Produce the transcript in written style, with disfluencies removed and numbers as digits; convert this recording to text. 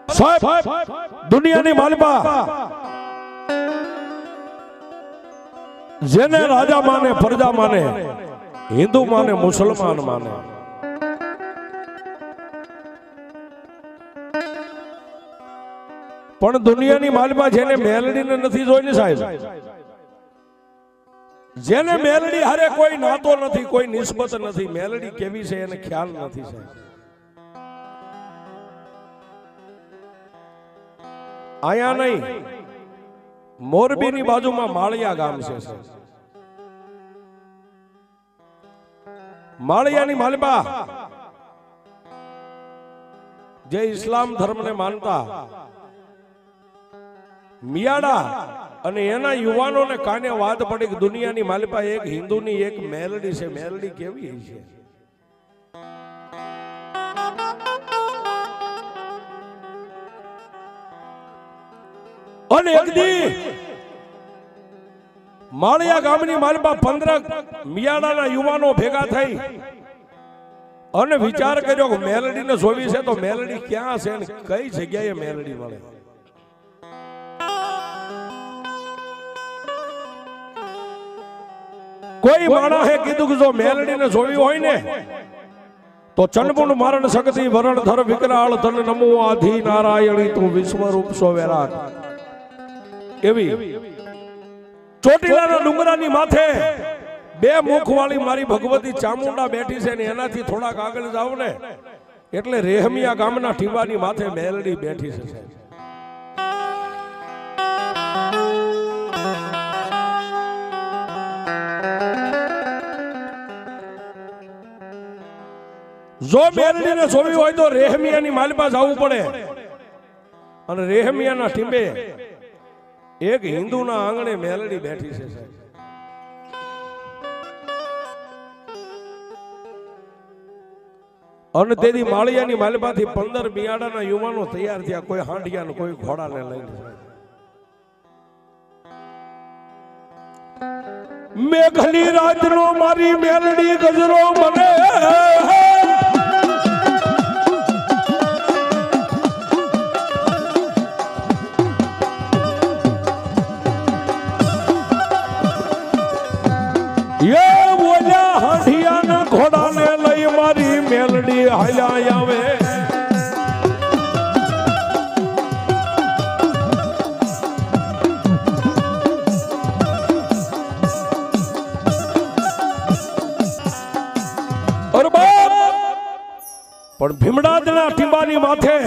સાહેબ દુનિયાની માલિકા જેને રાજા માને, પ્રજા માને, હિન્દુ માને, મુસલમાન માને, પણ દુનિયાની માલિકા જેને મેલડીને નથી જોઈ સાહેબ, જેને મેલડી હારે કોઈ નાતો નથી, કોઈ નિસ્બત નથી, મેલડી કેવી છે એને ખ્યાલ નથી સાહેબ. આયા નહીં, મોરબીની બાજુમાં માળિયા ગામ છે. માળિયાની માલિકા જે ઇસ્લામ ધર્મને માનતા મિયાડા અને એના યુવાનોને કાને વાત પડી કે દુનિયાની માલિકા એક હિન્દુની એક મેલડી છે. મેલડી કેવી છે? અને એક દી માળિયા ગામની માલિકા 15 મિયાડાના યુવાનો ભેગા થઈ અને વિચાર કર્યો કે મેલડીને જોવી છે તો મેલડી ક્યાં છે અને કઈ જગ્યાએ મેલડી મળે. કોઈ માણસે કીધું કે જો મેલડીને જોવી હોય ને તો ચંડમુંડ મારણ શક્તિ વરણ ધર વિકરાળ તન નમો આધિ નારાયણી તું વિશ્વરૂપ સો વિરાટ. એવી ચોટીલાના ડુંગરાની માથે બે મુખ વાળી મારી ભગવતી ચામુંડા બેઠી છે ને એનાથી થોડાક આગળ જાવ ને એટલે રેહમિયા ગામના ટીંબાની માથે મેલડી બેઠી છે. જો મેલડીને જોવી હોય તો રેહમિયાની માલિકા જવું પડે અને રેહમિયાના ટીંબે એક હિન્દુના આંગણે મેલડી બેઠી છે. અને તેથી માળિયાની માલિકાથી 15 મિયાડાના યુવાનો તૈયાર થયા, કોઈ હાંડિયા ને કોઈ ઘોડાને લઈને. મેઘની રાતનો મારી મેલડી ગજરો મને ઘોડાને લઈ મારી મેલડી હાલ્યા આવે. પણ ભીમડાદના ટીંબાની માથે